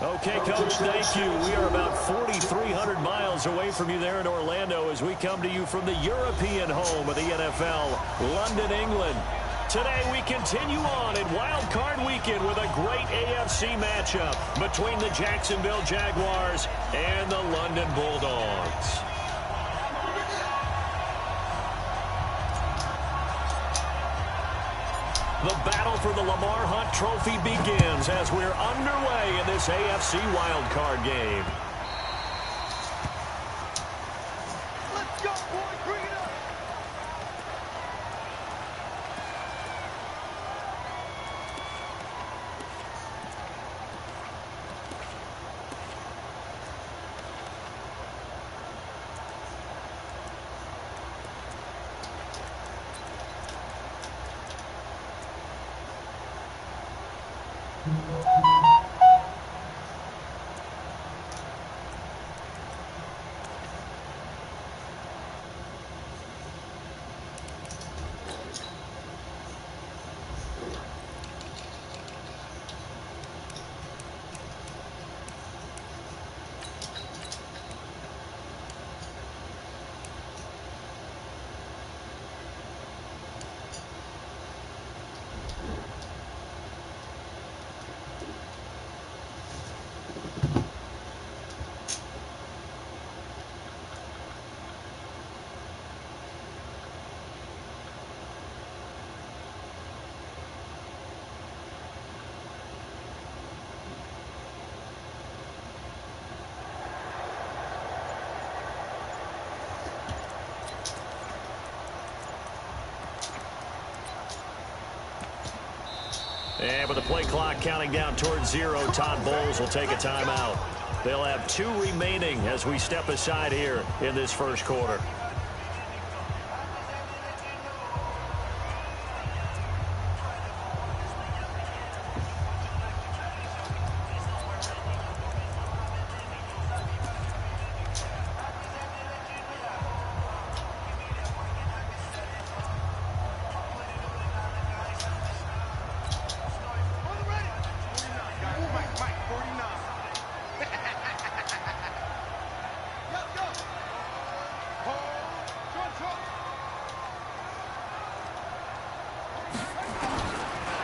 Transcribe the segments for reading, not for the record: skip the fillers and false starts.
Okay, Coach, thank you. We are about 4,300 miles away from you there in Orlando as we come to you from the European home of the NFL, London, England. Today we continue on in Wild Card Weekend with a great AFC matchup between the Jacksonville Jaguars and the London Bulldogs. The battle for the Lamar Hunt Trophy begins as we're underway in this AFC wildcard game. Let's go, boys. Bring it up. And with the play clock counting down towards 0, Todd Bowles will take a timeout. They'll have 2 remaining as we step aside here in this first quarter.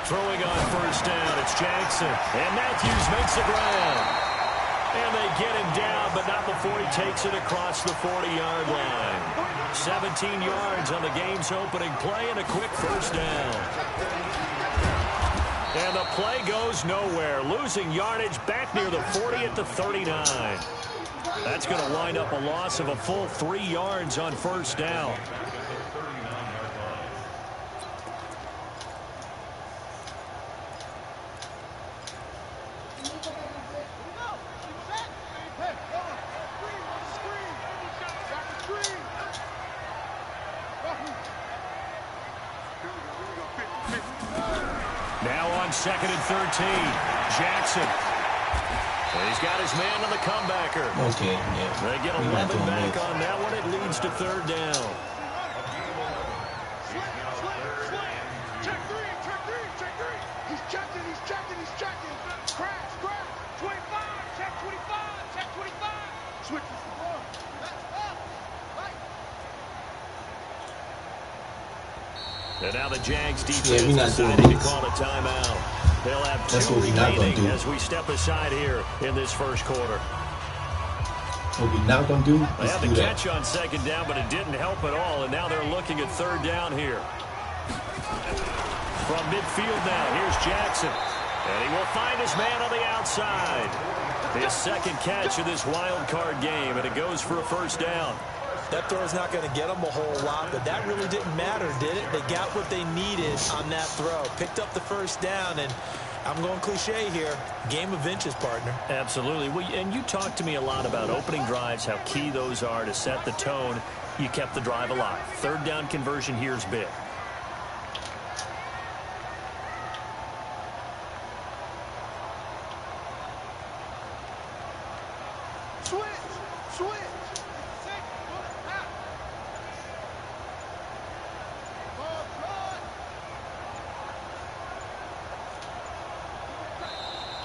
Throwing on first down, it's Jackson. And Matthews makes the grab. And they get him down, but not before he takes it across the 40-yard line. 17 yards on the game's opening play and a quick first down. And the play goes nowhere, losing yardage back near the 40 at the 39. That's going to wind up a loss of a full 3 yards on first down. Now on 2nd and 13, Jackson. He's got his man on the comebacker. Okay, yeah. They get 11 back on that one. It leads to 3rd down. Check three. He's checking. Crash. 25, check 25. Switches the ball. And now the Jags defense deciding to call a timeout. They'll have 2 remaining as we step aside here in this first quarter. What we're not going to do They is had do the that. catch on 2nd down, but it didn't help at all, and now they're looking at 3rd down here. From midfield now, here's Jackson. And he will find his man on the outside. His 2nd catch of this wild card game, and it goes for a first down. That throw is not going to get them a whole lot, but that really didn't matter, did it? They got what they needed on that throw. Picked up the first down, and I'm going cliche here. Game of inches, partner. Absolutely. Well, and you talked to me a lot about opening drives, how key those are to set the tone. You kept the drive alive. 3rd down conversion here is big.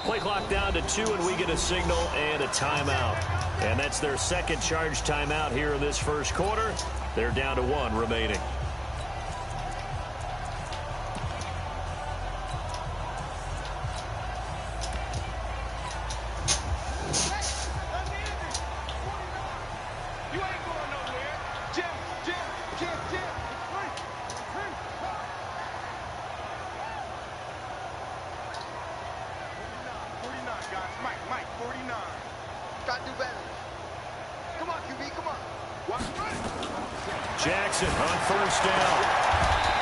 Play clock down to 2, and we get a signal and a timeout. And that's their second charge timeout here in this first quarter. They're down to 1 remaining. Jackson on first down.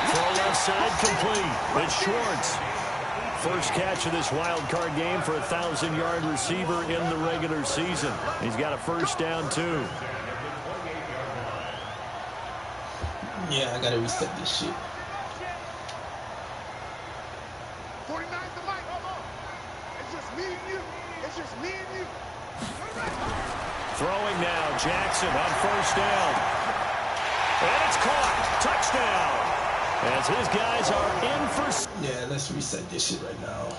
Throw left side complete. It's Schwartz. First catch of this wild card game for a 1,000-yard receiver in the regular season. He's got a first down, too. Yeah, I gotta reset this shit. 49's the mic. It's just me and you. It's just me and you. Throwing now, Jackson on first down. And it's caught. Touchdown. As his guys are in for... Yeah, let's reset this shit right now.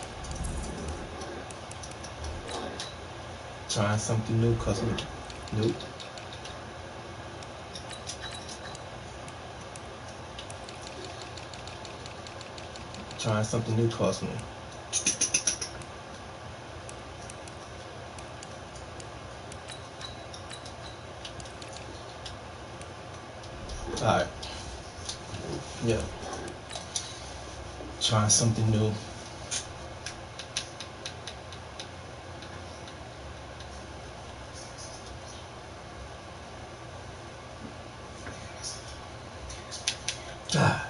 Trying something new, custom. Nope. Trying something new, cost me. Alright. Yeah. Trying something new. God.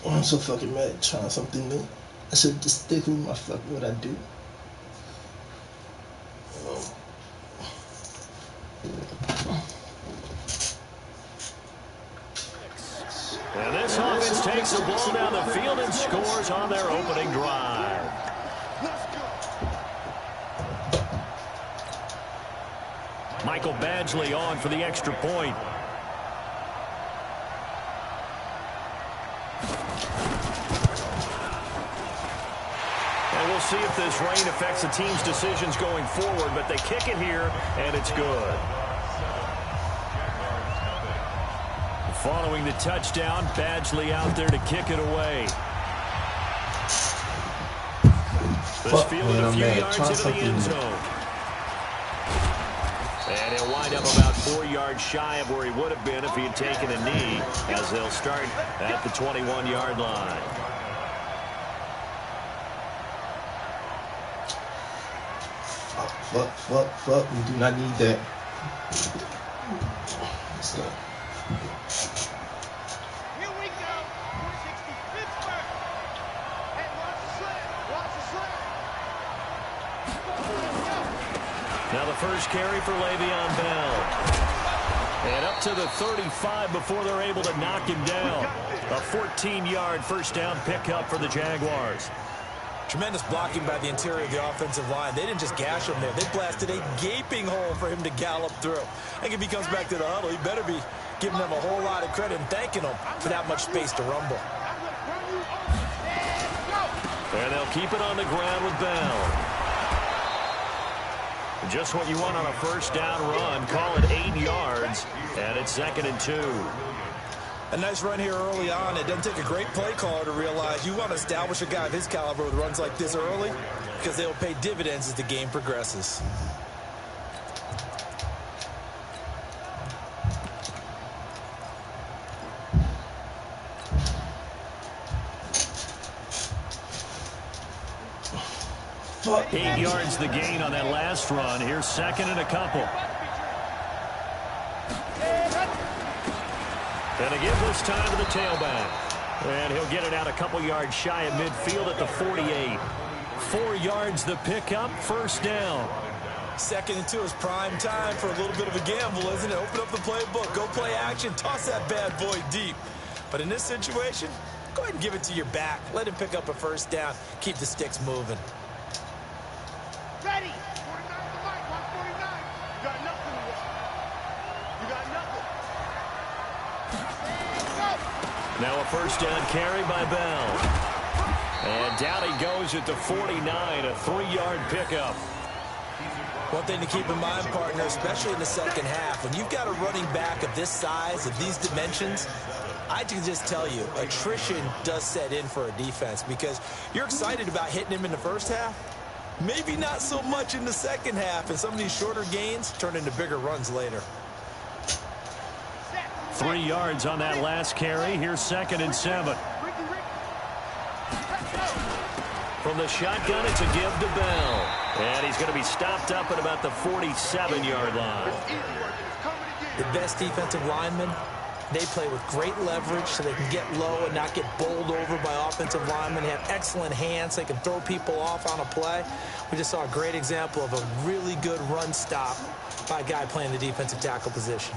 I'm so fucking mad trying something new. I should just stick with my fucking what I do. And this offense takes the ball down the field and scores on their opening drive. Michael Badgley on for the extra point. And we'll see if this rain affects the team's decisions going forward, but they kick it here, and it's good. Following the touchdown, Badgley out there to kick it away. This fielded a few yards into the end zone. And he'll wind up about 4 yards shy of where he would have been if he had taken a knee, as they'll start at the 21-yard line. Fuck. We do not need that. Let's go. Here we go. 460 Pittsburgh. Hey, watch the sled. Watch the sled. Now the first carry for Le'Veon Bell. And up to the 35 before they're able to knock him down. A 14-yard first down pickup for the Jaguars. Tremendous blocking by the interior of the offensive line. They didn't just gash him there. They blasted a gaping hole for him to gallop through. I think if he comes back to the huddle, he better be giving them a whole lot of credit and thanking them for that much space to rumble. And they'll keep it on the ground with Bell. Just what you want on a first down run. Call it 8 yards, and it's 2nd and 2. A nice run here early on. It doesn't take a great play caller to realize you want to establish a guy of his caliber with runs like this early, because they'll pay dividends as the game progresses. Fuck. 8 yards the gain on that last run. Here's 2nd and a couple. And a give this time to the tailback. And he'll get it out a couple yards shy of midfield at the 48. 4 yards the pickup, first down. 2nd and 2 is prime time for a little bit of a gamble, isn't it? Open up the playbook, go play action, toss that bad boy deep. But in this situation, go ahead and give it to your back. Let him pick up a first down. Keep the sticks moving. Ready. 49 the mic. Watch 49. You got nothing to watch. You got nothing. Go. Now a first down carry by Bell. And down he goes at the 49, a 3-yard pickup. One thing to keep in mind, partner, especially in the second half, when you've got a running back of this size, of these dimensions, I can just tell you, attrition does set in for a defense because you're excited about hitting him in the first half. Maybe not so much in the second half, and some of these shorter gains turn into bigger runs later. 3 yards on that last carry. Here's 2nd and 7. From the shotgun, it's a give to Bell. And he's going to be stopped up at about the 47-yard line. The best defensive linemen, they play with great leverage so they can get low and not get bowled over by offensive linemen. They have excellent hands. They can throw people off on a play. We just saw a great example of a really good run stop by a guy playing the defensive tackle position.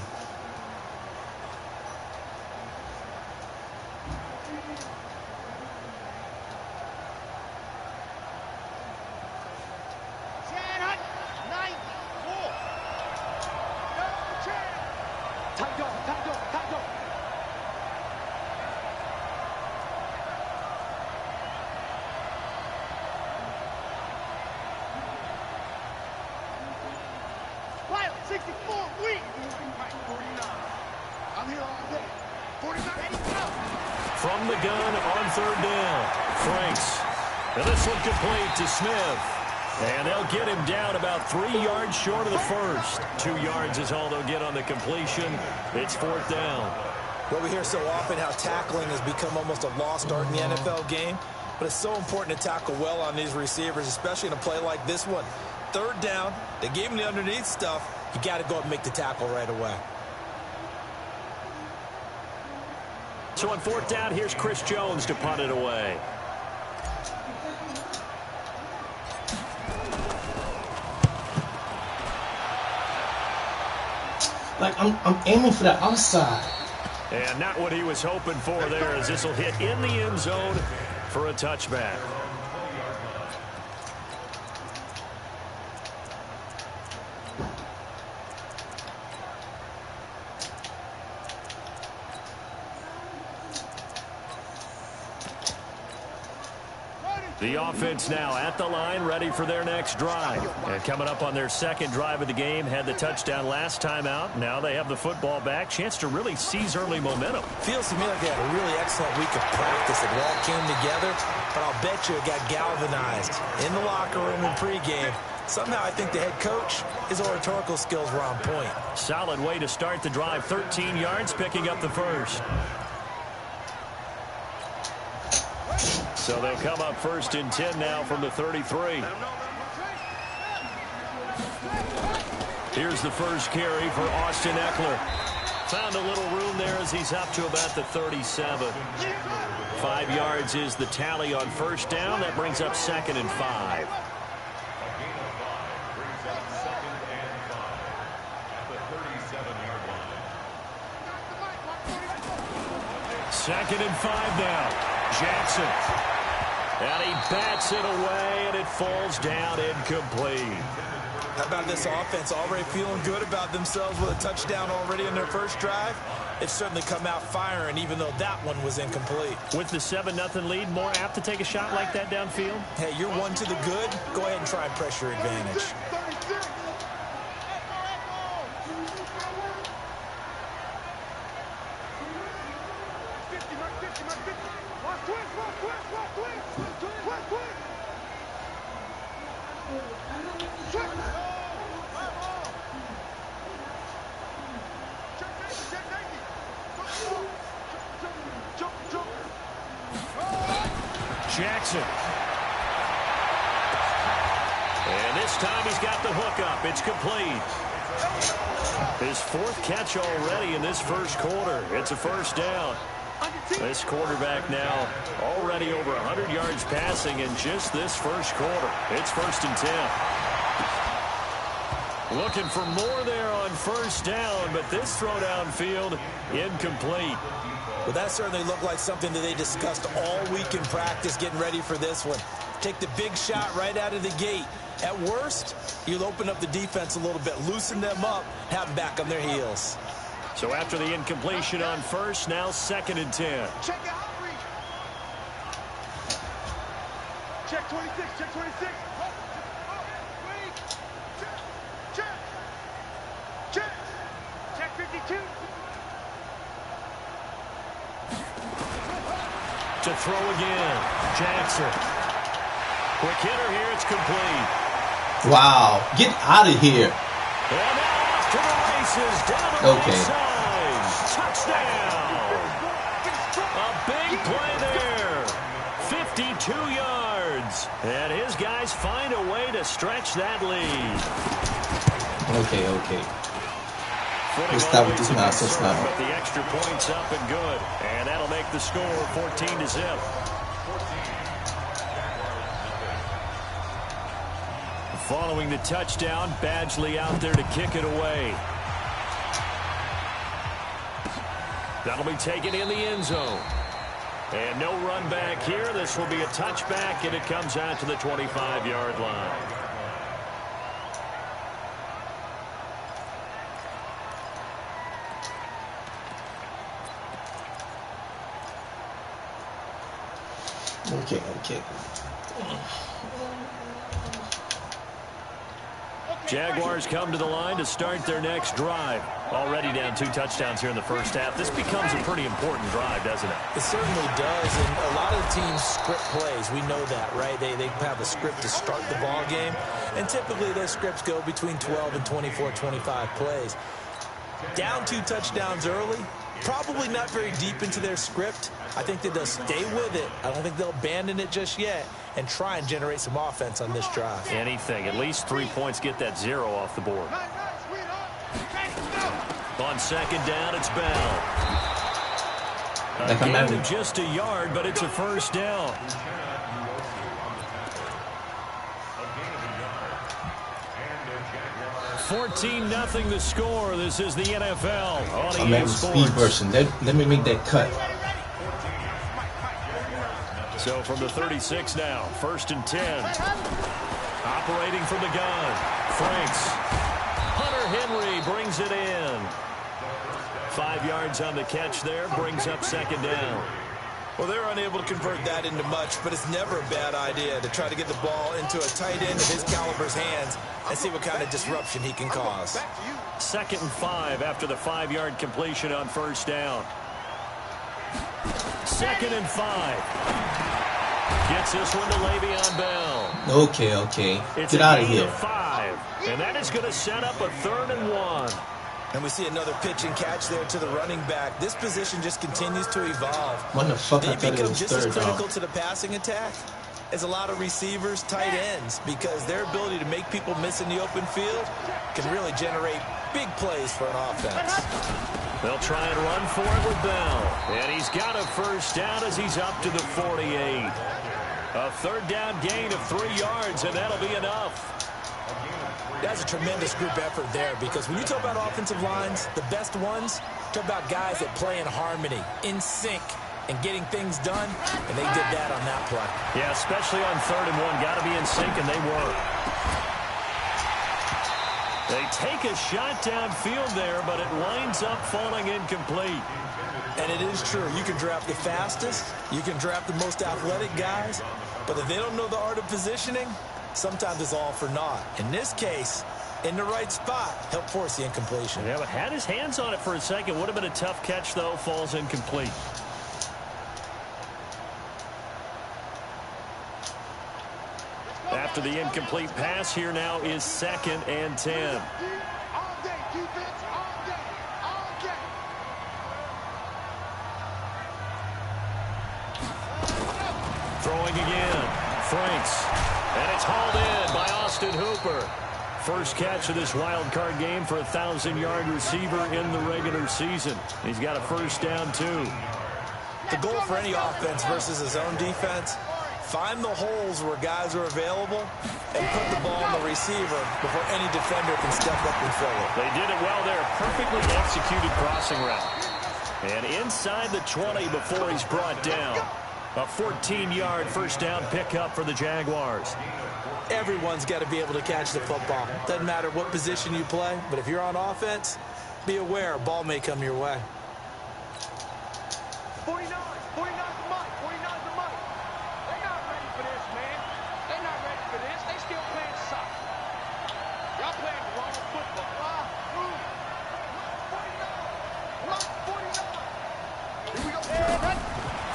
From the gun on 3rd down, Franks. And this one complete to Smith. And they'll get him down about 3 yards short of the first. 2 yards is all they'll get on the completion. It's 4th down. Well, we hear so often how tackling has become almost a lost art in the NFL game. But it's so important to tackle well on these receivers, especially in a play like this one. 3rd down, they gave him the underneath stuff. You got to go up and make the tackle right away. So on 4th down, here's Chris Jones to punt it away. Like, I'm aiming for the outside. And not what he was hoping for there, as this will hit in the end zone for a touchback. The offense now at the line, ready for their next drive. And coming up on their 2nd drive of the game, had the touchdown last time out. Now they have the football back. Chance to really seize early momentum. Feels to me like they had a really excellent week of practice. It all came together, but I'll bet you it got galvanized in the locker room in pregame. Somehow I think the head coach, his oratorical skills were on point. Solid way to start the drive. 13 yards, picking up the first. So they'll come up 1st and 10 now from the 33. Here's the first carry for Austin Eckler. Found a little room there as he's up to about the 37. 5 yards is the tally on 1st down. That brings up 2nd and 5. Second and 5 now. Jackson. And he bats it away, and it falls down incomplete. How about this offense already feeling good about themselves with a touchdown already in their first drive? They've certainly come out firing, even though that one was incomplete. With the 7-0 lead, more apt to take a shot like that downfield? Hey, you're 1 to the good. Go ahead and try and press your advantage. Jackson. And this time he's got the hook up. It's complete. His 4th catch already in this first quarter. It's a first down. This quarterback now already over 100 yards passing in just this first quarter. It's 1st and 10. Looking for more there on 1st down, but this throw downfield incomplete. Well, that certainly looked like something that they discussed all week in practice getting ready for this one. Take the big shot right out of the gate. At worst, you'll open up the defense a little bit, loosen them up, have them back on their heels. So after the incompletion on first, now 2nd and 10. Check out outreach. Check 26, check 26. Wait. Check. Check. Check 52. To throw again. Jackson. Quick hitter here. It's complete. Wow. Get out of here. And now off to the races. Down the right side. Touchdown. A big play there. 52 yards. And his guys find a way to stretch that lead. Okay. Let's start with this nonsense now. But the extra point's up and good. And that'll make the score 14-0. Following the touchdown, Badgley out there to kick it away. That'll be taken in the end zone. And no run back here. This will be a touchback, and it comes out to the 25-yard line. Okay. Jaguars come to the line to start their next drive. Already down 2 touchdowns here in the first half. This becomes a pretty important drive, doesn't it? It certainly does, and a lot of the teams script plays. We know that, right? They have a script to start the ball game, and typically those scripts go between 12 and 24, 25 plays. Down 2 touchdowns early, probably not very deep into their script. I think that they'll stay with it. I don't think they'll abandon it just yet and try and generate some offense on this drive. Anything. At least 3 points get that 0 off the board. On 2nd down, it's Bell. A gain of just a yard, but it's a first down. $14-0 the score. This is the NFL on EA Sports. Speed version. Let me make that cut. So from the 36 now, 1st and 10. Operating from the gun. Franks. Hunter Henry brings it in. 5 yards on the catch there. Brings up 2nd down. Well, they're unable to convert that into much, but it's never a bad idea to try to get the ball into a tight end of his caliber's hands and see what kind of disruption he can cause. 2nd and 5 after the 5-yard completion on 1st down. 2nd and 5. Gets this one to Le'Veon Bell. Okay. It's Get out of here. 5, and that is going to set up a 3rd and 1. And we see another pitch and catch there to the running back. This position just continues to evolve. What the fuck? I They thought it become was just as 3rd critical down. to the passing attack as a lot of receivers, tight ends, because their ability to make people miss in the open field can really generate big plays for an offense. They'll try and run for it with Bell. And he's got a first down as he's up to the 48. A 3rd down gain of 3 yards, and that'll be enough. That's a tremendous group effort there, because when you talk about offensive lines, the best ones, talk about guys that play in harmony, in sync, and getting things done, and they did that on that play. Yeah, especially on 3rd and 1. Got to be in sync, and they were. They take a shot downfield there, but it winds up falling incomplete. And it is true. You can draft the fastest. You can draft the most athletic guys. But if they don't know the art of positioning, sometimes it's all for naught. In this case, in the right spot, helped force the incompletion. Yeah, but had his hands on it for a second. Would have been a tough catch, though. Falls incomplete. After the incomplete pass, here now is 2nd and 10. Throwing again. Franks. And it's hauled in by Austin Hooper. First catch of this wild card game for a 1,000-yard receiver in the regular season. He's got a first down, too. The goal for any offense versus his own defense, find the holes where guys are available and put the ball on the receiver before any defender can step up and fill it. They did it well there. Perfectly executed crossing route. And inside the 20 before he's brought down. A 14-yard first down pickup for the Jaguars. Everyone's got to be able to catch the football. Doesn't matter what position you play, but if you're on offense, Be aware, ball may come your way. 49's the mic. 49's the mic. They're not ready for this, man. They're not ready for this. They still playing soccer. Y'all playing the wrong football. Look, 49. Here we go.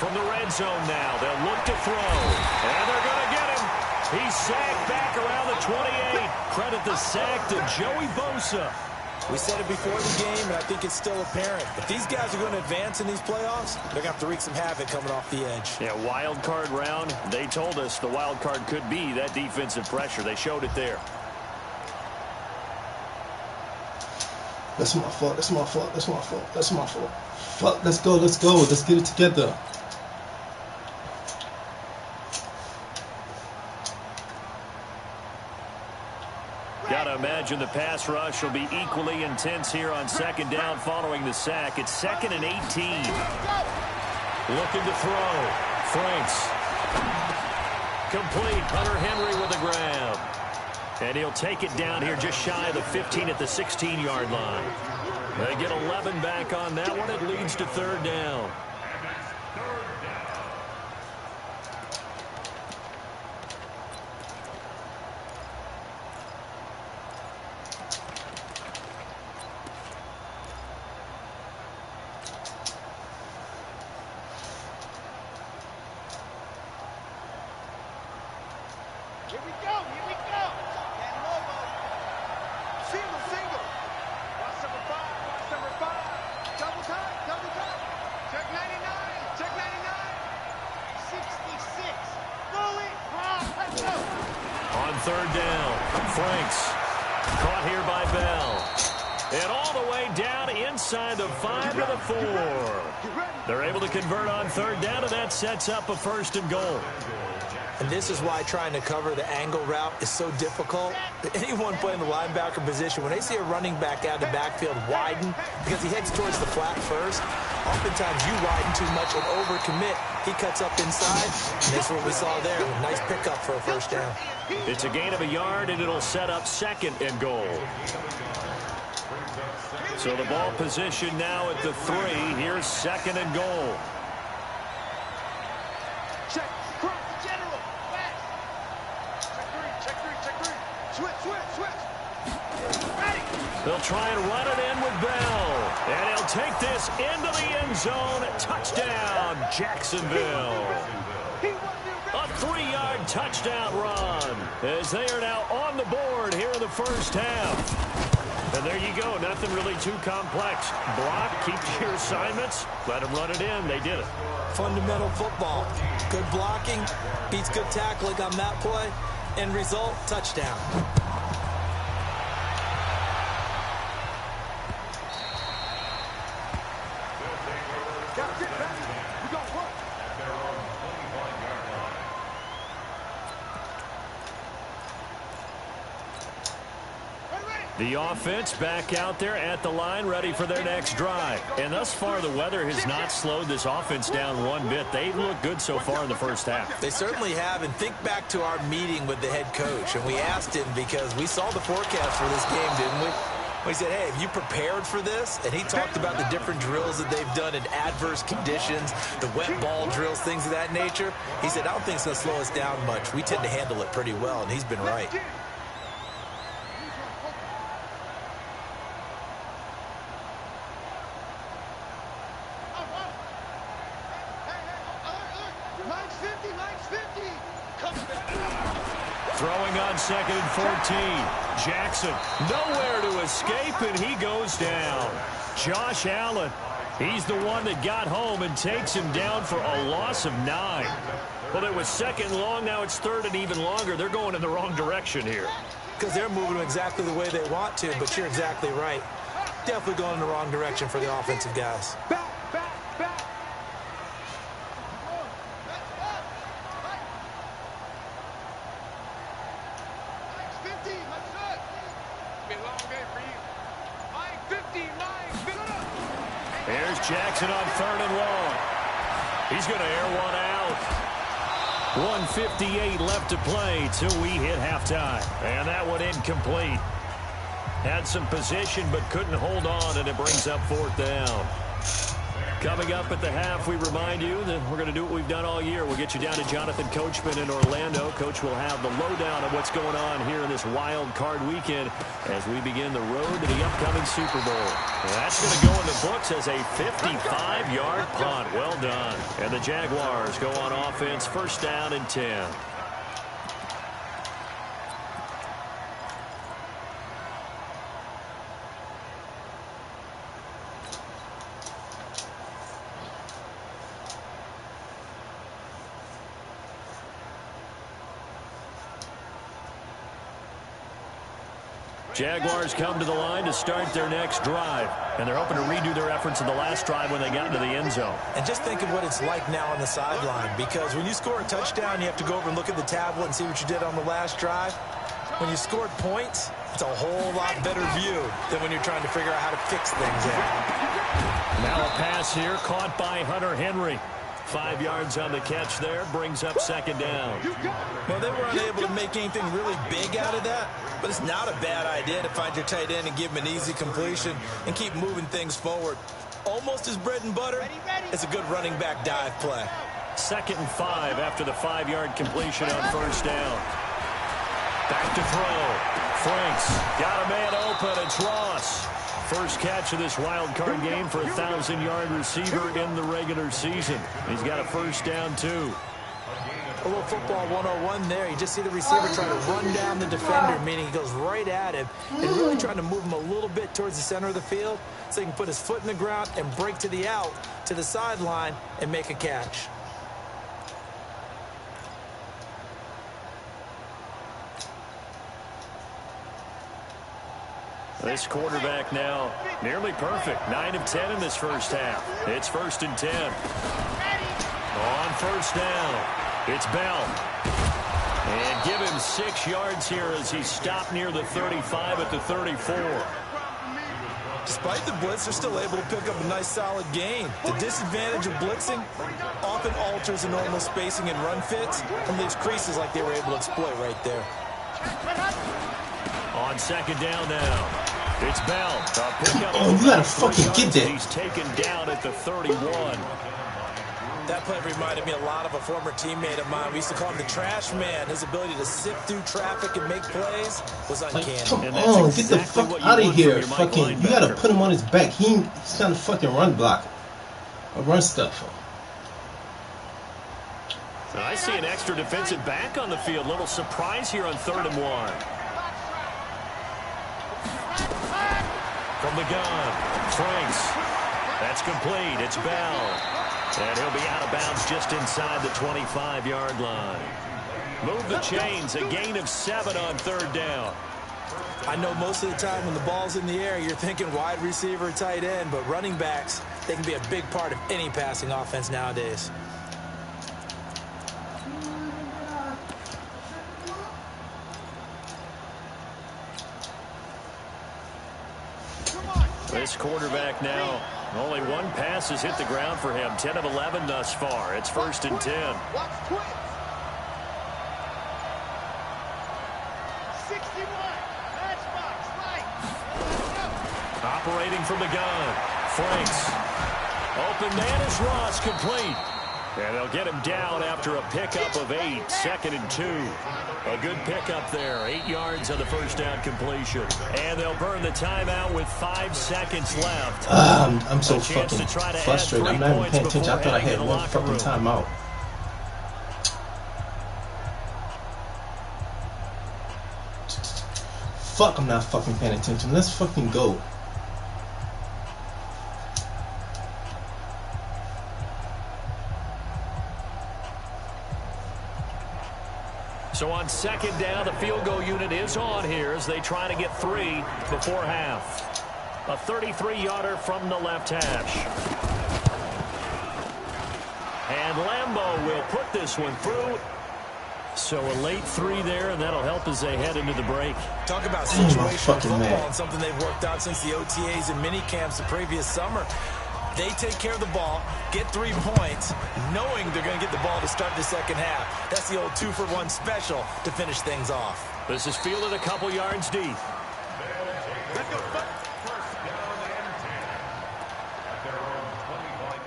From the red zone now, they'll look to throw. And they're going to get him. He's sacked back around the 28. Credit the sack to Joey Bosa. We said it before the game, and I think it's still apparent. If these guys are going to advance in these playoffs, they're going to have to wreak some havoc coming off the edge. Yeah, wild card round. They told us the wild card could be that defensive pressure. They showed it there. That's my fault. That's my fault. That's my fault. That's my fault. Fuck. Let's go. Let's go. Let's get it together. Gotta imagine the pass rush will be equally intense here on second down following the sack. It's 2nd and 18. Looking to throw. Franks. Complete. Hunter Henry with a grab. And he'll take it down here just shy of the 15 at the 16-yard line. They get 11 back on that one. It leads to 3rd down. Here we go. Single. Watch number 5. Double time. Check 99. 66. Throw it. Let's go. On 3rd down, Franks. Caught here by Bell. And all the way down inside the 5 to the 4. They're able to convert on 3rd down, and that sets up a 1st and goal. And this is why trying to cover the angle route is so difficult. Anyone playing the linebacker position, when they see a running back out of the backfield widen, because he heads towards the flat first, oftentimes you widen too much and overcommit. He cuts up inside, and that's what we saw there. A nice pickup for a 1st down. It's a gain of a yard, and it'll set up 2nd and goal. So the ball position now at the 3. Here's 2nd and goal. Check. General. Check 3. Switch. Ready. They'll try and run it in with Bell. And he'll take this into the end zone. Touchdown, Jacksonville. A 3-yard touchdown run as they are now on the board here in the 1st half. And there you go. Nothing really too complex. Block, keep your assignments, let them run it in. They did it. Fundamental football. Good blocking, beats good tackling on that play. End result, touchdown. The offense back out there at the line, ready for their next drive. And thus far, the weather has not slowed this offense down one bit. They've looked good so far in the 1st half. They certainly have, and think back to our meeting with the head coach. And we asked him, because we saw the forecast for this game, didn't we? We said, hey, have you prepared for this? And he talked about the different drills that they've done in adverse conditions, the wet ball drills, things of that nature. He said, I don't think it's going to slow us down much. We tend to handle it pretty well, and he's been right. Throwing on 2nd and 14. Jackson nowhere to escape, and he goes down. Josh Allen, he's the one that got home and takes him down for a loss of 9. Well, it was 2nd and long. Now it's 3rd and even longer. They're going in the wrong direction here. Because they're moving exactly the way they want to, but you're exactly right. Definitely going in the wrong direction for the offensive guys. Back. 50, Here's Jackson on 3rd and long. He's going to air one out. 1:58 left to play till we hit halftime. And that one incomplete. Had some position but couldn't hold on, and it brings up 4th down. Coming up at the half, we remind you that we're going to do what we've done all year. We'll get you down to Jonathan Coachman in Orlando. Coach will have the lowdown of what's going on here in this wild card weekend as we begin the road to the upcoming Super Bowl. That's going to go in the books as a 55-yard punt. Well done. And the Jaguars go on offense, 1st down and 10. Jaguars come to the line to start their next drive, and they're hoping to redo their efforts in the last drive when they got into the end zone. And just think of what it's like now on the sideline, because when you score a touchdown, you have to go over and look at the tablet and see what you did on the last drive. When you scored points, it's a whole lot better view than when you're trying to figure out how to fix things out. Now a pass here caught by Hunter Henry. 5 yards on the catch there, brings up 2nd down. Well, they were unable to make anything really big out of that, but it's not a bad idea to find your tight end and give him an easy completion and keep moving things forward. Almost his bread and butter. It's a good running back dive play. 2nd and 5 after the 5-yard completion on 1st down. Back to throw. Franks got a man open. It's Ross. First catch of this wild card game for a 1,000-yard receiver in the regular season. He's got a 1st down, too. A little football 101 there. You just see the receiver trying to run down the defender, meaning he goes right at him and really trying to move him a little bit towards the center of the field so he can put his foot in the ground and break to the out, to the sideline, and make a catch. This quarterback now nearly perfect. 9 of 10 in this first half. It's 1st and 10. On 1st down, it's Bell. And give him 6 yards here as he stopped near the 35 at the 34. Despite the blitz, they're still able to pick up a nice solid gain. The disadvantage of blitzing often alters the normal spacing and run fits and leaves creases like they were able to exploit right there. On 2nd down now. It's Bell. Oh, you gotta fucking get that. He's taken down at the 31. That play reminded me a lot of a former teammate of mine. We used to call him the trash man. His ability to sift through traffic and make plays was uncanny. Like, come on, get the fuck out of here. Fucking, you gotta put him on his back. He's trying to fucking run block. Or run stuff. So I see an extra defensive back on the field. Little surprise here on 3rd and 1. From the gun, Franks. That's complete. It's Bell. And he'll be out of bounds just inside the 25-yard line. Move the chains. A gain of 7 on 3rd down. I know most of the time when the ball's in the air, you're thinking wide receiver, tight end, but running backs, they can be a big part of any passing offense nowadays. This quarterback now, only 1 pass has hit the ground for him. 10 of 11 thus far. It's 1st and 10. Operating from the gun. Franks. Open man is Ross, complete. And they'll get him down after a pickup of 8. 2nd and 2. A good pickup there. 8 yards on the 1st down completion. And they'll burn the timeout with 5 seconds left. I'm so fucking frustrated. I'm not even paying attention. I thought I had 1 fucking timeout. Fuck, I'm not fucking paying attention. Let's fucking go. So on 2nd down, the field goal unit is on here as they try to get 3 before half. A 33-yarder from the left hash. And Lambeau will put this one through. So a late 3 there, and that'll help as they head into the break. Talk about situational football and something they've worked out since the OTAs and mini camps the previous summer. They take care of the ball, get 3 points, knowing they're going to get the ball to start the second half. That's the old 2-for-1 special to finish things off. This is fielded a couple yards deep. Let's go. First down and 10 at their own 20 line.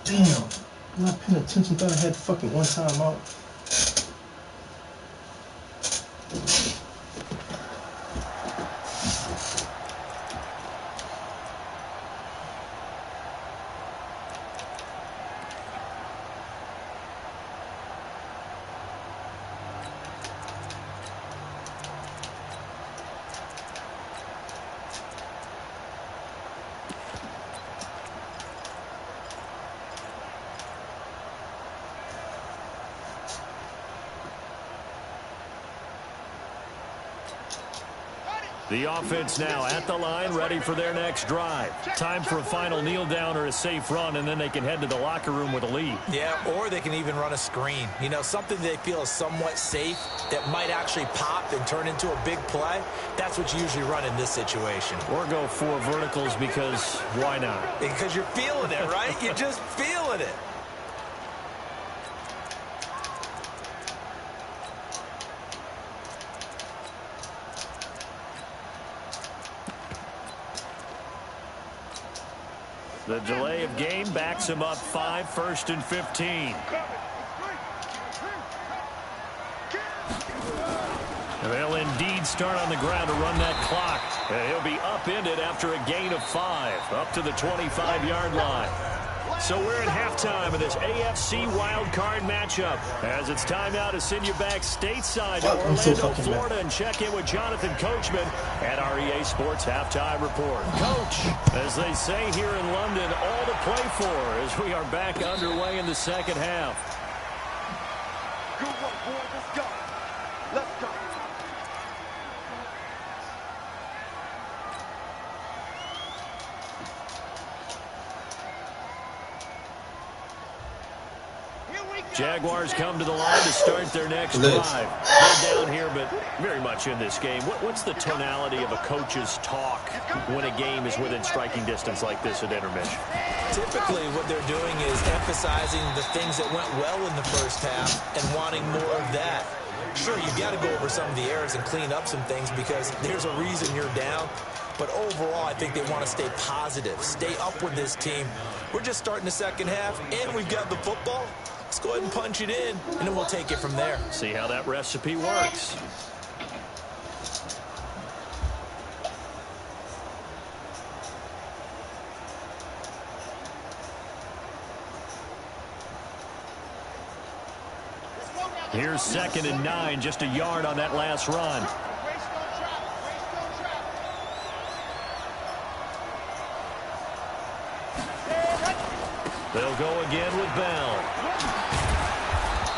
Damn, I'm not paying attention. Thought I had fucking one time out. The offense now at the line, ready for their next drive. Time for a final kneel down or a safe run, and then they can head to the locker room with a lead. Yeah, or they can even run a screen. You know, something they feel is somewhat safe that might actually pop and turn into a big play. That's what you usually run in this situation. Or go 4 verticals because why not? Because you're feeling it, right? You're just feeling it. The delay of game backs him up 5, 1st and 15. And they'll indeed start on the ground to run that clock. And he'll be upended after a gain of 5, up to the 25-yard line. So we're at halftime of this AFC wildcard matchup. As it's time now to send you back stateside to Orlando, Florida, and check in with Jonathan Coachman at our EA Sports Halftime Report. Coach, as they say here in London, all to play for as we are back underway in the second half. Good work, boy. Let's go. Let's go. Jaguars come to the line to start their next drive. They're down here, but very much in this game. What's the tonality of a coach's talk when a game is within striking distance like this at intermission? Typically, what they're doing is emphasizing the things that went well in the first half and wanting more of that. Sure, you've got to go over some of the errors and clean up some things because there's a reason you're down. But overall, I think they want to stay positive, stay up with this team. We're just starting the second half, and we've got the football. Let's go ahead and punch it in, and then we'll take it from there. See how that recipe works. Here's 2nd and 9, just a yard on that last run. They'll go again with Bell.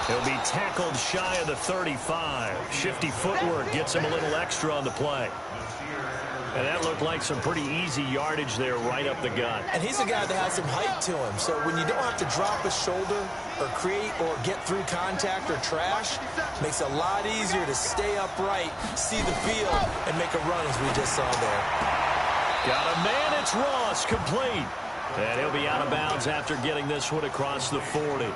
He'll be tackled shy of the 35. Shifty footwork gets him a little extra on the play. And that looked like some pretty easy yardage there right up the gut. And he's a guy that has some height to him. So when you don't have to drop a shoulder or create or get through contact or trash, makes it a lot easier to stay upright, see the field, and make a run as we just saw there. Got a man, it's Ross, complete. And he'll be out of bounds after getting this one across the 40.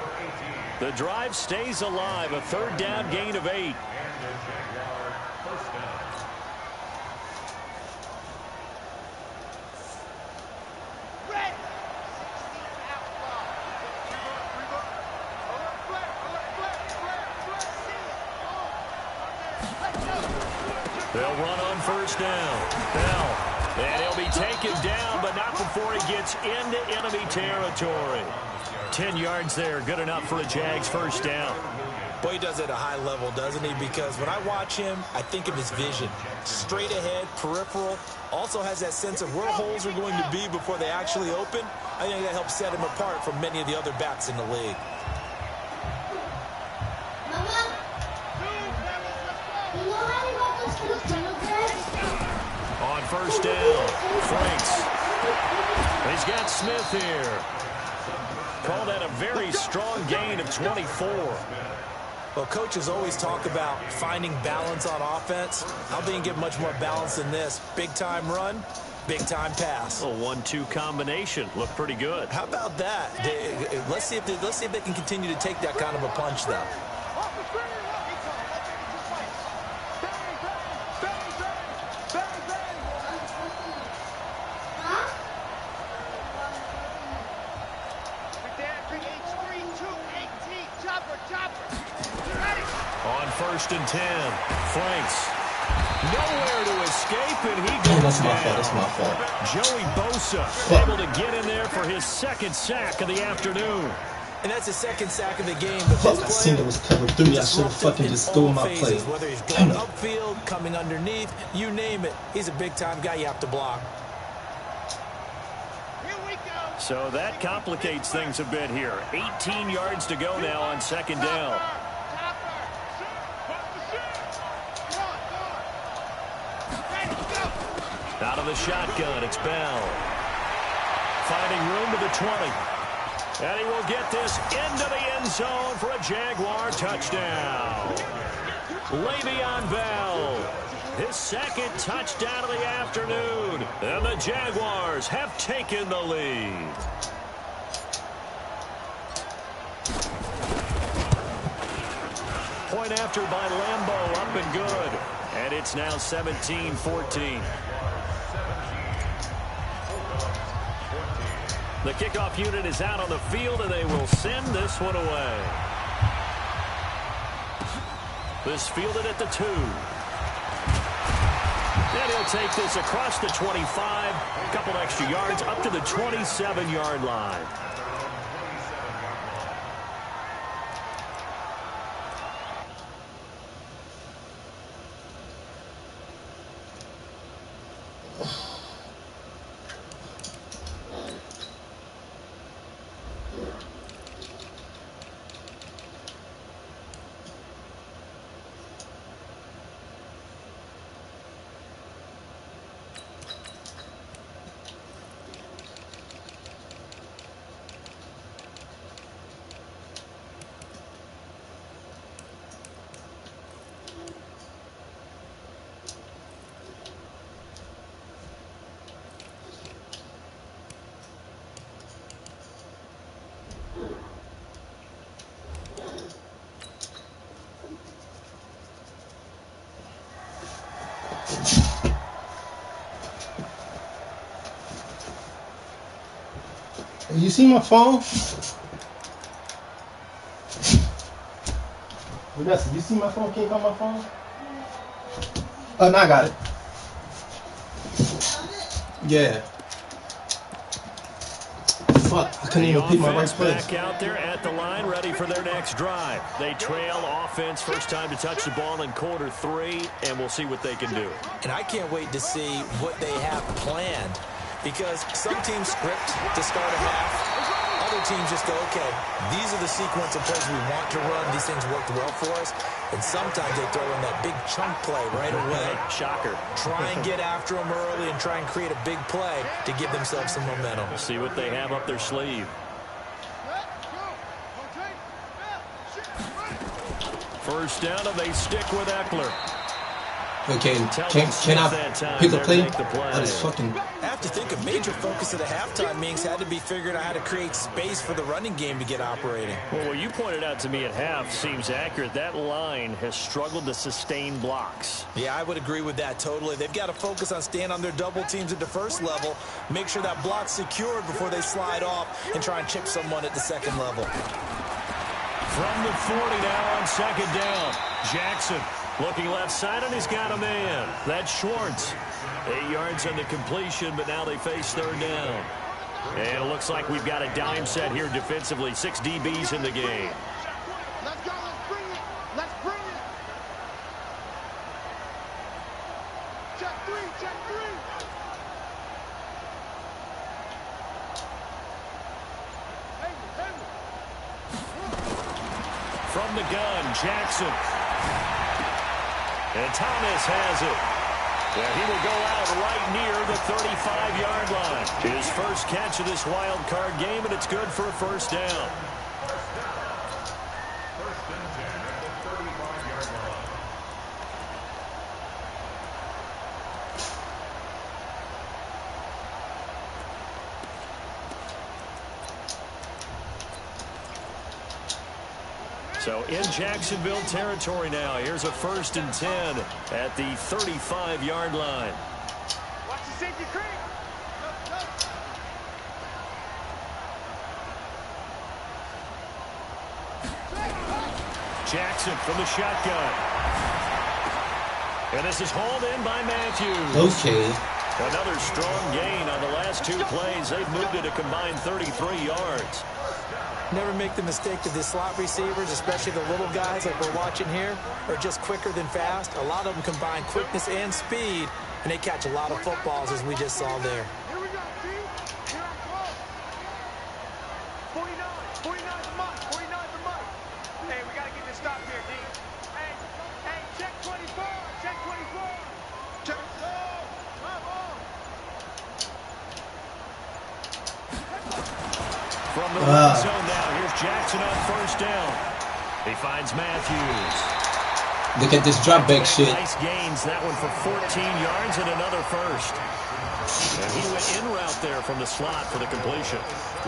The drive stays alive, a 3rd down gain of 8. They'll run on 1st down. Bell. And he'll be taken down, but not before he gets into enemy territory. 10 yards there, good enough for a Jags 1st down. Boy, he does it at a high level, doesn't he? Because when I watch him, I think of his vision. Straight ahead, peripheral. Also has that sense of where holes are going to be before they actually open. I think that helps set him apart from many of the other backs in the league. On first down, Franks. He's got Smith here. Called that a very strong gain of 24. Well, coaches always talk about finding balance on offense. How they can get much more balance than this. Big-time run, big-time pass. A 1-2 combination. Looked pretty good. How about that? Let's see if they can continue to take that kind of a punch, though. On first and 10, Franks. Nowhere to escape, and he goes That's my down. fault. That's my fault. Joey Bosa able to get in there for his second sack of the afternoon. And that's his second sack of the game. But Fuck, this I seen it was cover 3. I should have fucking just stole my play. Whether he's Damn going it. upfield, coming underneath, you name it. He's a big-time guy you have to block. So that complicates things a bit here. 18 yards to go now on second down. Out of the shotgun, it's Bell. Finding room to the 20. And he will get this into the end zone for a Jaguar touchdown. Le'Veon Bell, his second touchdown of the afternoon. And the Jaguars have taken the lead. Point after by Lambeau, up and good. And it's now 17-14. The kickoff unit is out on the field, and they will send this one away. This fielded at the 2. And he'll take this across the 25. A couple extra yards up to the 27-yard line. You see my phone? Vanessa, you see my phone? Can you call my phone? Oh, no, I got it. Yeah. Fuck, I couldn't even pick my right place. Back out there at the line, ready for their next drive. They trail offense, first time to touch the ball in quarter 3, and we'll see what they can do. And I can't wait to see what they have planned, because some teams script to start a half. Other teams just go, okay, these are the sequence of plays we want to run. These things worked well for us. And sometimes they throw in that big chunk play right away. Shocker. Try and get after them early and try and create a big play to give themselves some momentum. We'll see what they have up their sleeve. First down, and they stick with Eckler. Okay, can I pick a play? That is fucking... I have to think a major focus of the halftime meetings had to be figuring out how to create space for the running game to get operating. Well, what you pointed out to me at half seems accurate. That line has struggled to sustain blocks. Yeah, I would agree with that totally. They've got to focus on staying on their double teams at the first level, make sure that block's secured before they slide off and try and chip someone at the second level. From the 40 now on second down. Jackson looking left side, and he's got a man. That's Schwartz. 8 yards on the completion, but now they face third down. And it looks like we've got a dime set here defensively. 6 DBs in the game. Let's go, let's bring it. Check three, check three. From the gun, Jackson. And Thomas has it. And he will go out right near the 35-yard line. His first catch of this wild card game, and it's good for a first down. First and 10 at the 35-yard line. So in Jacksonville territory now. Here's a first and 10 at the 35-yard line. Watch the safety creep. Jackson from the shotgun. And this is hauled in by Matthews. Okay. Another strong gain on the last two plays. They've moved it a combined 33 yards. Never make the mistake that the slot receivers, especially the little guys like we're watching here, are just quicker than fast. A lot of them combine quickness and speed, and they catch a lot of footballs, as we just saw there. Here we go, T. Here I come. 49. 49's the money. 49's the money. Hey, we got to get this stop here, D. Hey, check 24. Check 24. Check. Come on. From the red zone now, here's Jackson on first down. He finds Matthews. Look at this drop back shit. Nice gains, that one for 14 yards and another first. And he went in route there from the slot for the completion.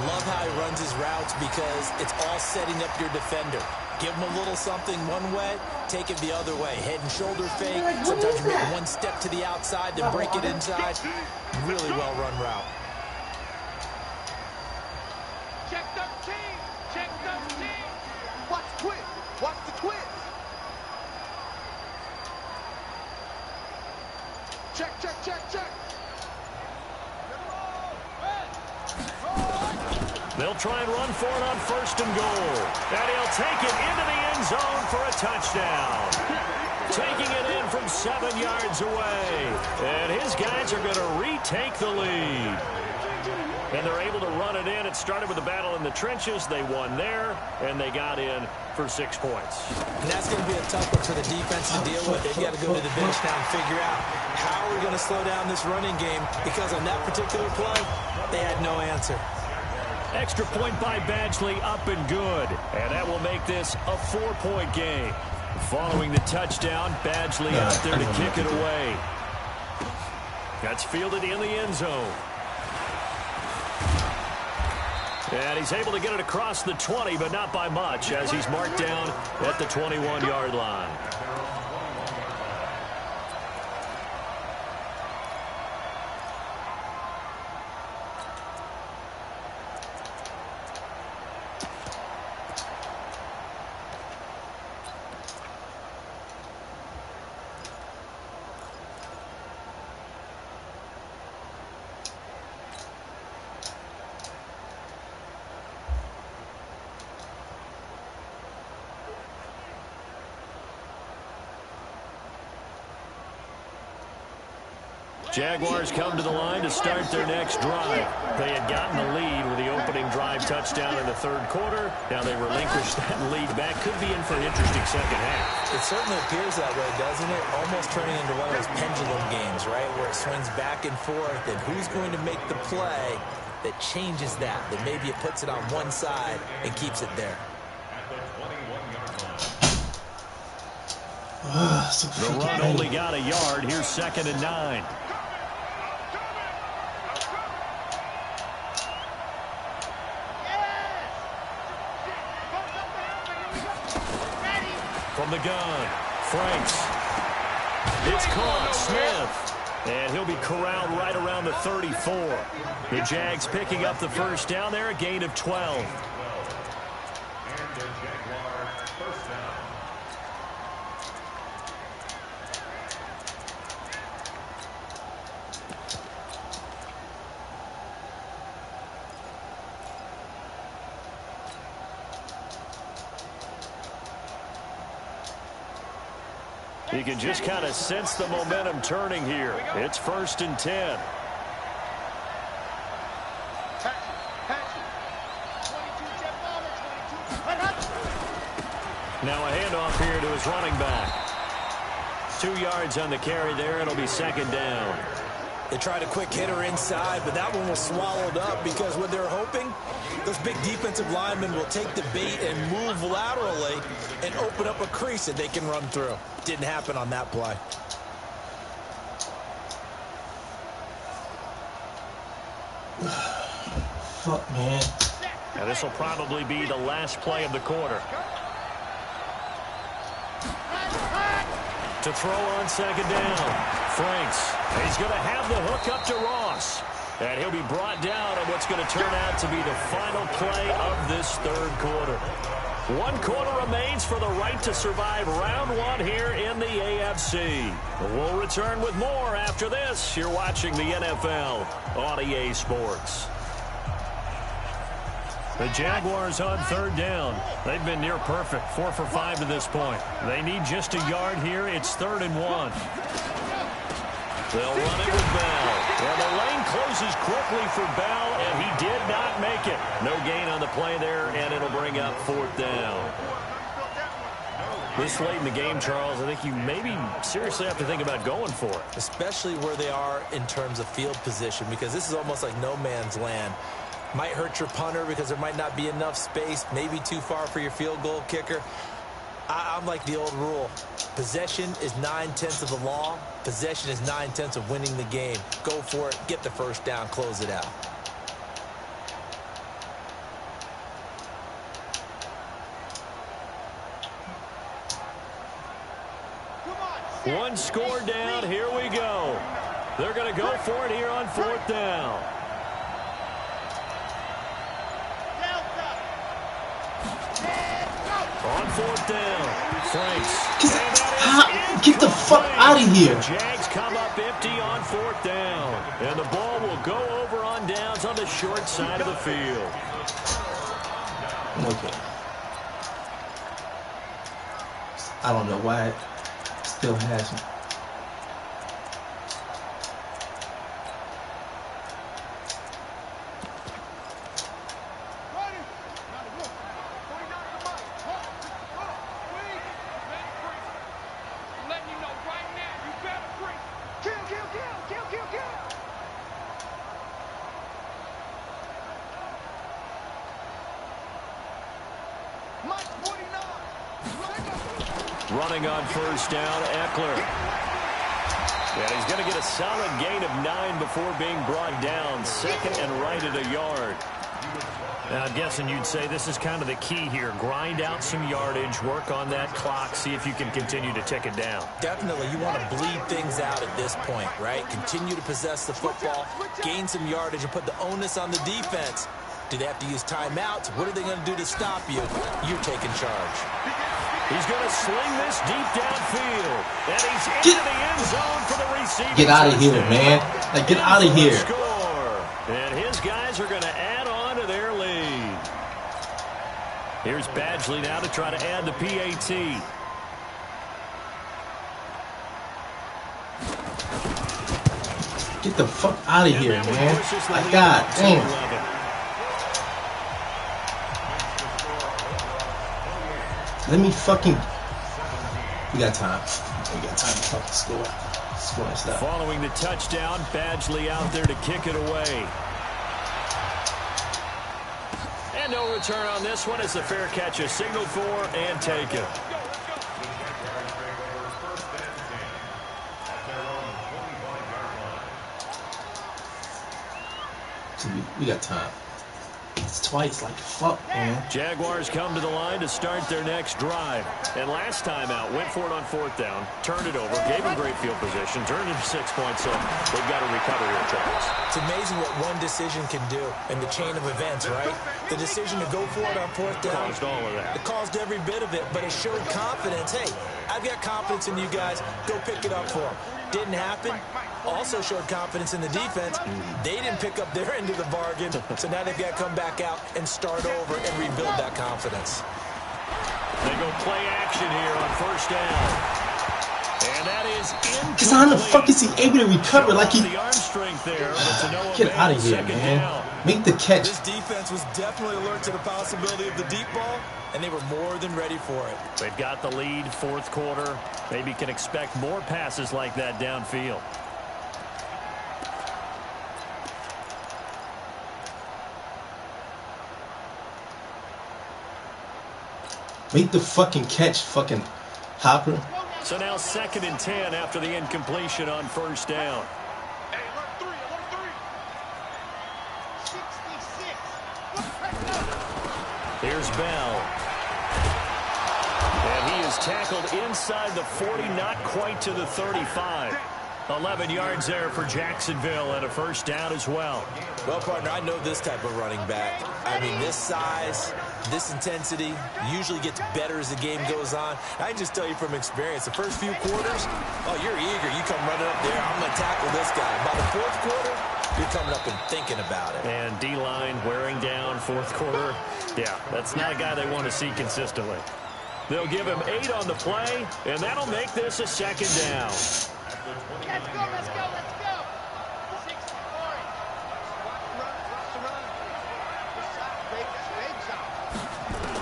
Love how he runs his routes because it's all setting up your defender. Give him a little something one way, take it the other way. Head and shoulder fake. Sometimes you make one step to the outside, then break it inside. Really well run route. Check 13. Check 13. Watch the twist. Watch the twist. Check, check, check, check. They'll try and run for it on first and goal. And he'll take it into the end zone for a touchdown. Taking it in from 7 yards away. And his guys are going to retake the lead. And they're able to run it in. It started with a battle in the trenches. They won there, and they got in for 6 points. And that's going to be a tough one for the defense to deal with. They've got to go to the bench now and figure out how are we going to slow down this running game, because on that particular play, they had no answer. Extra point by Badgley, up and good. And that will make this a 4-point game. Following the touchdown, Badgley out there to kick it away. That's fielded in the end zone. And he's able to get it across the 20, but not by much, as he's marked down at the 21-yard line. Jaguars come to the line to start their next drive. They had gotten the lead with the opening drive touchdown in the third quarter. Now they relinquished that lead back. Could be in for an interesting second half. It certainly appears that way, doesn't it? Almost turning into one of those pendulum games, right, where it swings back and forth, and who's going to make the play that changes that maybe it puts it on one side and keeps it there. The run only got a yard. Here's 2nd and 9. From the gun, Franks. It's caught, Smith. And he'll be corralled right around the 34. The Jags picking up the first down there, a gain of 12. And the Jaguars first down. You can just kind of sense the momentum turning here. It's 1st and 10. Now a handoff here to his running back. 2 yards on the carry there. It'll be 2nd down. They tried a quick hitter inside, but that one was swallowed up because what they're hoping, those big defensive linemen will take the bait and move laterally and open up a crease that they can run through. Didn't happen on that play. Fuck, man. Now this will probably be the last play of the quarter. To throw on 2nd down. Franks. He's going to have the hook up to Ross. And he'll be brought down on what's going to turn out to be the final play of this 3rd quarter. 1 quarter remains for the right to survive round 1 here in the AFC. We'll return with more after this. You're watching the NFL on EA Sports. The Jaguars on 3rd down. They've been near perfect, 4 for 5 to this point. They need just a yard here. It's 3rd and 1. They'll run it with Bell. And the lane closes quickly for Bell, and he did not make it. No gain on the play there, and it'll bring up 4th down. This late in the game, Charles, I think you maybe seriously have to think about going for it. Especially where they are in terms of field position, because this is almost like no man's land. Might hurt your punter because there might not be enough space, maybe too far for your field goal kicker. I'm like the old rule. Possession is 9/10 of the law. Possession is 9/10 of winning the game. Go for it. Get the 1st down. Close it out. One score down. Here we go. They're going to go for it here on 4th down. On 4th down, Franks. Get the fuck out of here. Jags come up empty on 4th down. And the ball will go over on downs on the short side of the field. Okay. I don't know why it still hasn't. Running on 1st down, Eckler. And he's going to get a solid gain of 9 before being brought down. 2nd and right at a yard. Now, I'm guessing you'd say this is kind of the key here. Grind out some yardage, work on that clock, see if you can continue to tick it down. Definitely, you want to bleed things out at this point, right? Continue to possess the football, gain some yardage, and put the onus on the defense. Do they have to use timeouts? What are they going to do to stop you? You're taking charge. He's going to sling this deep downfield. And he's into the end zone for the receiving. Get out of here, man. Like, get out of here. Score. And his guys are going to add on to their lead. Here's Badgley now to try to add the PAT. Get the fuck out of here, man. My God damn. Let me fucking... We got time. We got time to fucking score. Score and stuff. Following the touchdown, Badgley out there to kick it away. And no return on this one as the fair catch is signaled for and taken. So we got time. It's twice, like, fuck, man. Jaguars come to the line to start their next drive. And last time out, went for it on 4th down, turned it over, gave them great field position, turned it to 6 points, so they've got to recover here, Charles. It's amazing what one decision can do in the chain of events, right? The decision to go for it on 4th down. Caused all of that. It caused every bit of it, but it showed confidence. Hey, I've got confidence in you guys. Go pick it up for them. Didn't happen. Also showed confidence in the defense. They didn't pick up their end of the bargain, so now they've got to come back out and start over and rebuild that confidence. They go play action here on 1st down. And Because how the fuck is he able to recover like he... The arm strength there, but to no Get out of avail, here, second man. down. Make the catch. This defense was definitely alert to the possibility of the deep ball, and they were more than ready for it. They've got the lead, fourth quarter. Maybe can expect more passes like that downfield. Make the fucking catch, fucking Hopper. So now 2nd and 10 after the incompletion on first down. Hey, alert 3, alert 3. 66. Here's Bell. And he is tackled inside the 40, not quite to the 35. 11 yards there for Jacksonville and a first down as well. Well, partner, I know this type of running back. I mean, this size, this intensity usually gets better as the game goes on. I can just tell you from experience, the first few quarters, oh, you're eager. You come running up there, I'm going to tackle this guy. By the fourth quarter, you're coming up and thinking about it. And D-line wearing down fourth quarter. Yeah, that's not a guy they want to see consistently. They'll give him 8 on the play, and that'll make this a second down. Let's go, let's go, let's go. 60, 40. Run.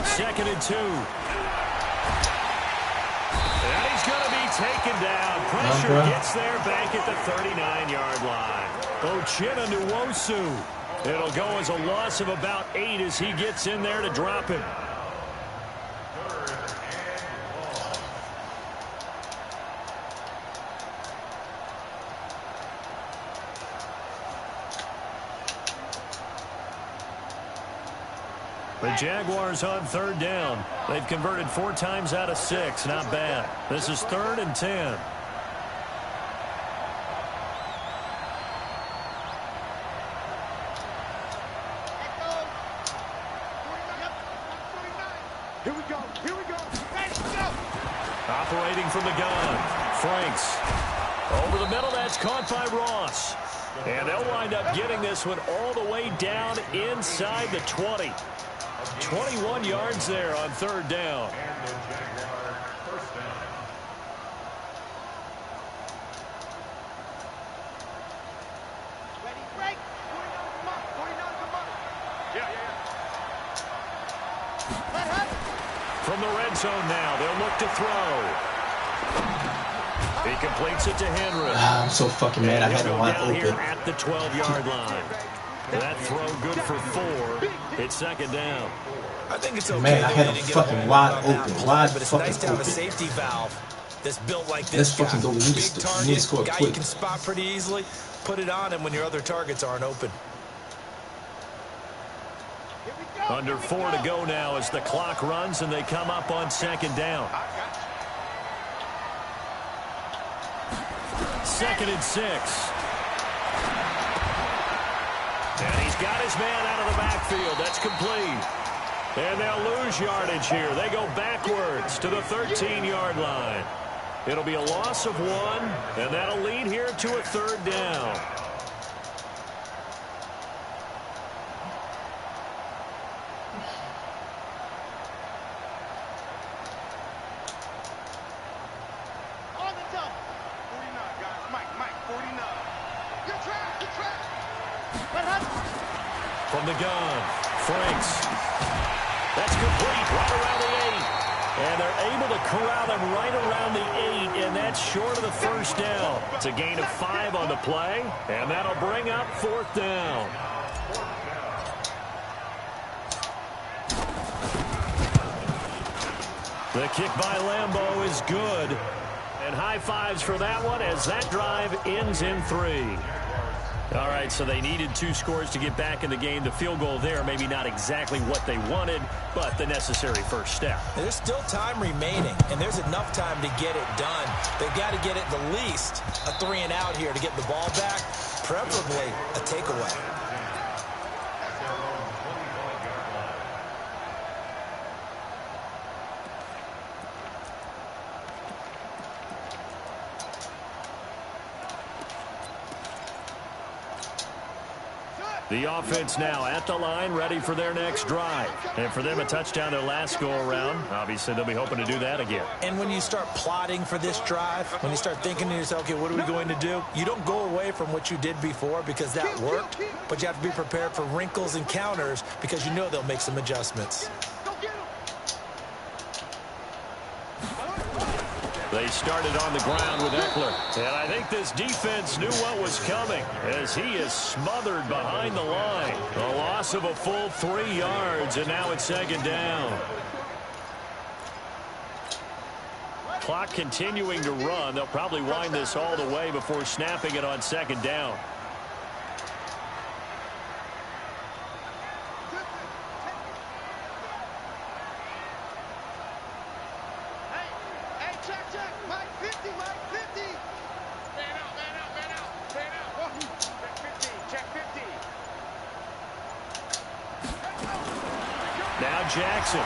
Second and 2. And he's going to be taken down. Pressure gets there back at the 39-yard line. Uchenna Nwosu. It'll go as a loss of about 8 as he gets in there to drop him. The Jaguars on third down. They've converted 4 times out of 6. Not bad. This is 3rd and 10. Here we go. Let's go. Operating from the gun. Franks. Over the middle. That's caught by Ross. And they'll wind up getting this one all the way down inside the 20. 21 yards there on third down. And the Jaguar first down. Ready, break. 49 come up. 49 come up. Yeah. From the red zone now, they'll look to throw. He completes it to Henry. I'm so fucking mad I had him wide Down here open. at the 12-yard line. That throw good for 4. It's second down. I think it's okay. Man, I had him fucking wide open. Wide but it's fucking nice to have a open. safety valve that's built like this. Let's fucking go. We need to Big score target, guy quick. you can spot pretty easily. Put it on him when your other targets aren't open. Under 4 to go now as the clock runs and they come up on second down. 2nd and 6. And he's got his man out of the backfield. That's complete. And they'll lose yardage here. They go backwards to the 13-yard line. It'll be a loss of 1, and that'll lead here to a third down. On the top. 49, guys. Mike, 49. Good try. From the gun, Franks. That's complete right around the 8. And they're able to corral him right around the 8, and that's short of the first down. It's a gain of 5 on the play, and that'll bring up fourth down. The kick by Lambeau is good. And high fives for that one as that drive ends in 3. All right, so they needed 2 scores to get back in the game. The field goal there, maybe not exactly what they wanted, but the necessary first step. There's still time remaining, and there's enough time to get it done. They've got to get it the least a 3 and out here to get the ball back, preferably a takeaway. Good. The offense now at the line, ready for their next drive. And for them, a touchdown their last go-around. Obviously, they'll be hoping to do that again. And when you start plotting for this drive, when you start thinking to yourself, okay, what are we going to do? You don't go away from what you did before because that worked, but you have to be prepared for wrinkles and counters because you know they'll make some adjustments. They started on the ground with Eckler. And I think this defense knew what was coming as he is smothered behind the line. A loss of a full 3 yards, and now it's second down. Clock continuing to run. They'll probably wind this all the way before snapping it on second down. Jackson.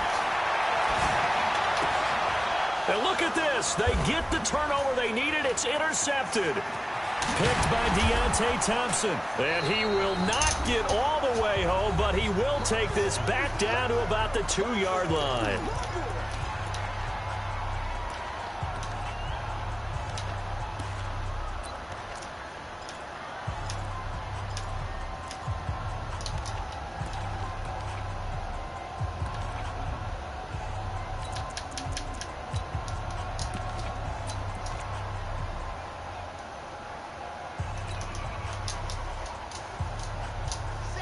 And look at this. They get the turnover they needed. It's intercepted. Picked by Deontay Thompson. And he will not get all the way home, but he will take this back down to about the 2-yard line.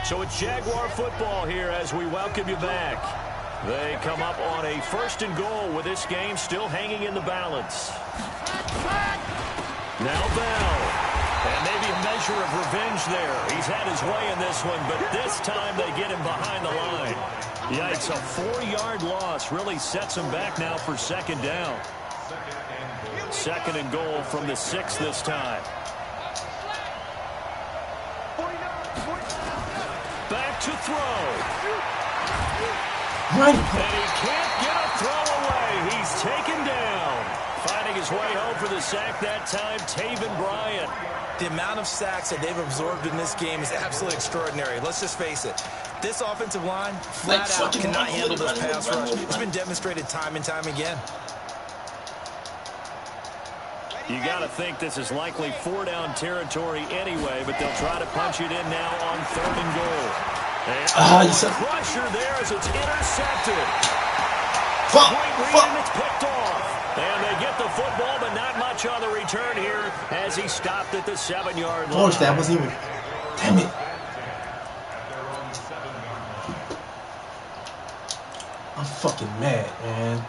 So it's Jaguar football here as we welcome you back. They come up on a 1st and goal with this game still hanging in the balance. Now Bell. And maybe a measure of revenge there. He's had his way in this one, but this time they get him behind the line. Yikes, a 4-yard loss really sets him back now for second down. 2nd and goal from the 6 this time. Back to throw. Right. And he can't get a throw away. He's taken down. Finding his way home for the sack that time, Taven Bryan. The amount of sacks that they've absorbed in this game is absolutely extraordinary. Let's just face it. This offensive line, flat out, cannot handle this pass rush. It's been demonstrated time and time again. You got to think this is likely 4-down territory anyway, but they'll try to punch it in now on 3rd and goal. And pressure there as it's intercepted. And it's picked off. And they get the football, but not much on the return here as he stopped at the 7-yard line. That wasn't even... Damn it. I'm fucking mad, man.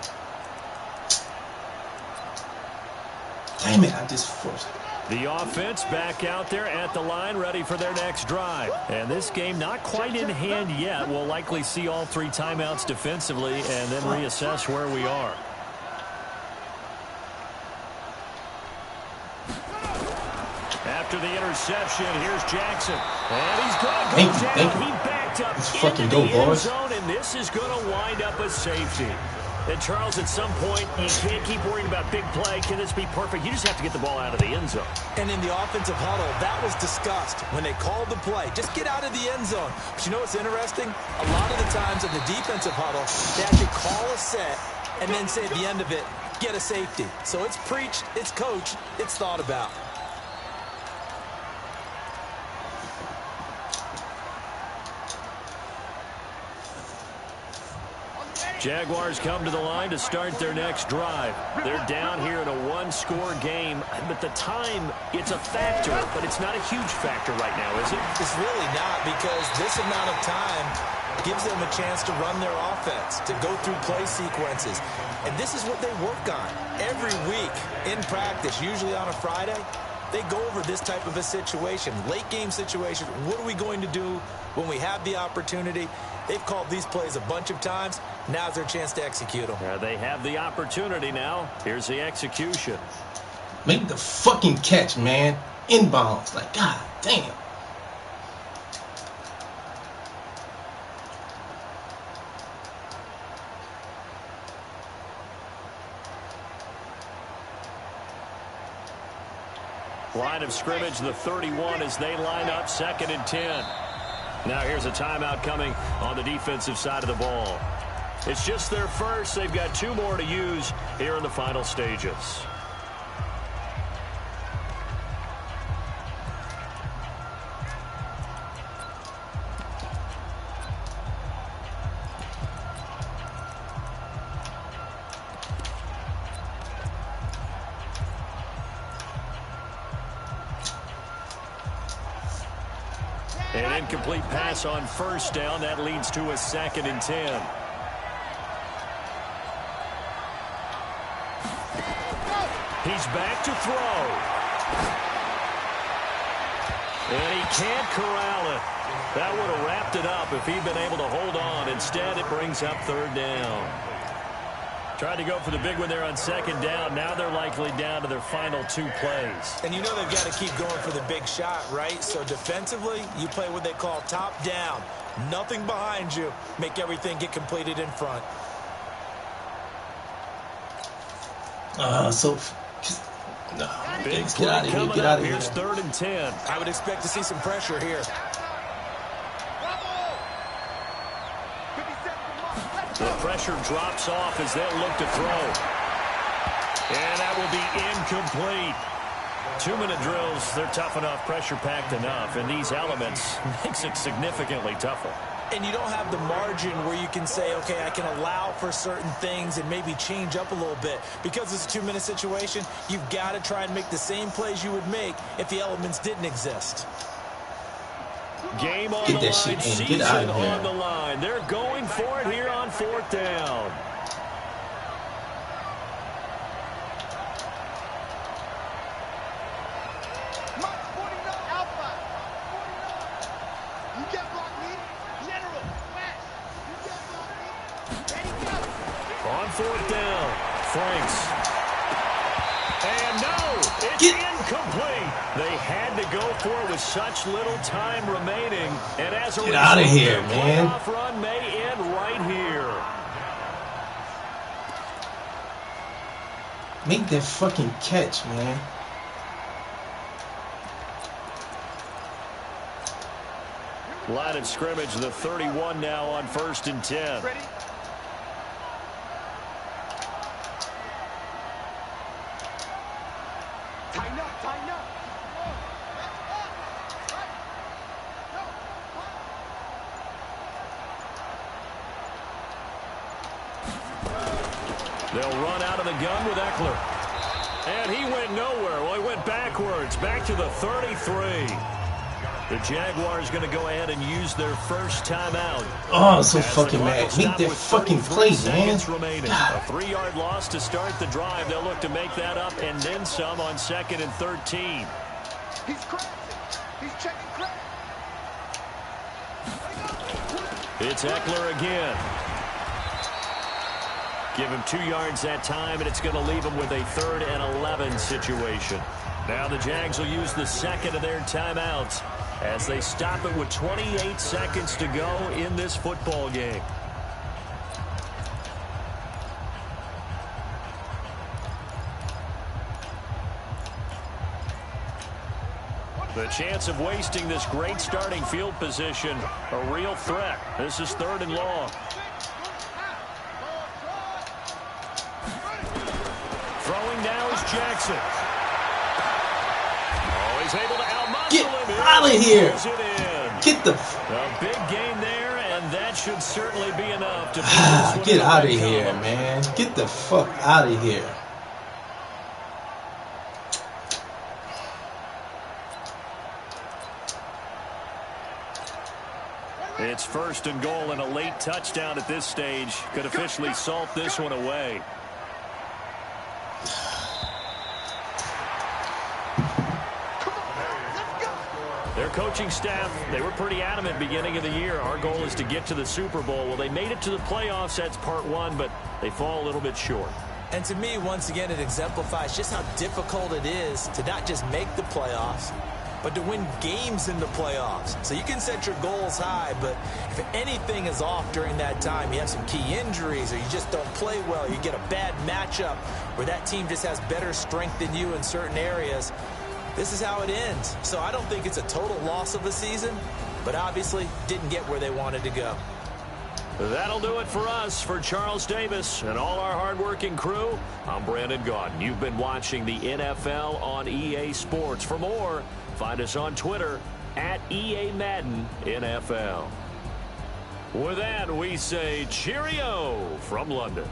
Damn it, I just forced it. The offense back out there at the line, ready for their next drive. And this game not quite in hand yet. We'll likely see all 3 timeouts defensively and then reassess where we are. After the interception, here's Jackson. And he's going to go down. He backed up into the end zone, and this is going to wind up a safety. And, Charles, at some point, you can't keep worrying about big play. Can this be perfect? You just have to get the ball out of the end zone. And in the offensive huddle, that was discussed when they called the play. Just get out of the end zone. But you know what's interesting? A lot of the times in the defensive huddle, they actually call a set and then say at the end of it, get a safety. So it's preached, it's coached, it's thought about. Jaguars come to the line to start their next drive. They're down here in a 1-score game, but the time, it's a factor, but it's not a huge factor right now, is it? It's really not, because this amount of time gives them a chance to run their offense, to go through play sequences. And this is what they work on every week in practice, usually on a Friday. They go over this type of a situation, late game situation. What are we going to do when we have the opportunity? They've called these plays a bunch of times. Now's their chance to execute them. They have the opportunity now. Here's the execution. Make the fucking catch, man. Inbounds. Like, god damn. Line of scrimmage, the 31 as they line up 2nd and 10. Now here's a timeout coming on the defensive side of the ball. It's just their first. They've got 2 more to use here in the final stages. An incomplete pass on first down. That leads to a 2nd and 10. He's back to throw. And he can't corral it. That would have wrapped it up if he'd been able to hold on. Instead, it brings up 3rd down. Tried to go for the big one there on 2nd down. Now they're likely down to their final 2 plays. And you know they've got to keep going for the big shot, right? So defensively, you play what they call top down. Nothing behind you. Make everything get completed in front. Big get out of here. Get out of here. Here's 3rd and 10. I would expect to see some pressure here. The pressure drops off as they'll look to throw. And that will be incomplete. 2-minute drills, they're tough enough, pressure-packed enough, and these elements makes it significantly tougher. And you don't have the margin where you can say, okay, I can allow for certain things and maybe change up a little bit. Because it's a 2-minute situation, you've got to try and make the same plays you would make if the elements didn't exist. Game on the line, season on the line. They're going for it here on 4th down. On 4th down, Franks. And no, it's incomplete. They had to go for it with such little time remaining. And as a result, out of here, man. The playoff run may end right here. Make that fucking catch, man. Line of scrimmage, the 31 now on 1st and 10. Ready? Tighten up, tighten up. They'll run out of the gun with Eckler. And he went nowhere. Well, he went backwards, back to the 33. The Jaguars going to go ahead and use their first timeout. Oh, I'm so fucking mad. Make that fucking play, man. Remaining. A 3-yard loss to start the drive. They'll look to make that up and then some on 2nd and 13. He's crashing. He's checking crack. It's Eckler again. Give him 2 yards that time, and it's going to leave him with a 3rd and 11 situation. Now the Jags will use the 2nd of their timeouts as they stop it with 28 seconds to go in this football game. The chance of wasting this great starting field position, a real threat. This is 3rd and long. Throwing now is Jackson. Oh, he's able to outmuscle him. Get out of here. Get the... A big gain there, and that should certainly be enough to... Get out of here, man. Get the fuck out of here. It's 1st and goal, and a late touchdown at this stage could officially salt this one away. Their coaching staff, they were pretty adamant beginning of the year. Our goal is to get to the Super Bowl. Well, they made it to the playoffs. That's part 1, but they fall a little bit short. And to me, once again, it exemplifies just how difficult it is to not just make the playoffs, but to win games in the playoffs. So you can set your goals high, but if anything is off during that time, you have some key injuries or you just don't play well, you get a bad matchup where that team just has better strength than you in certain areas, This is how it ends. So I don't think it's a total loss of a season, but obviously didn't get where they wanted to go. That'll do it for us. For Charles Davis and all our hardworking crew, I'm Brandon Gaudin. You've been watching the NFL on EA Sports. For more, find us on Twitter at EA Madden NFL. With that, we say cheerio from London.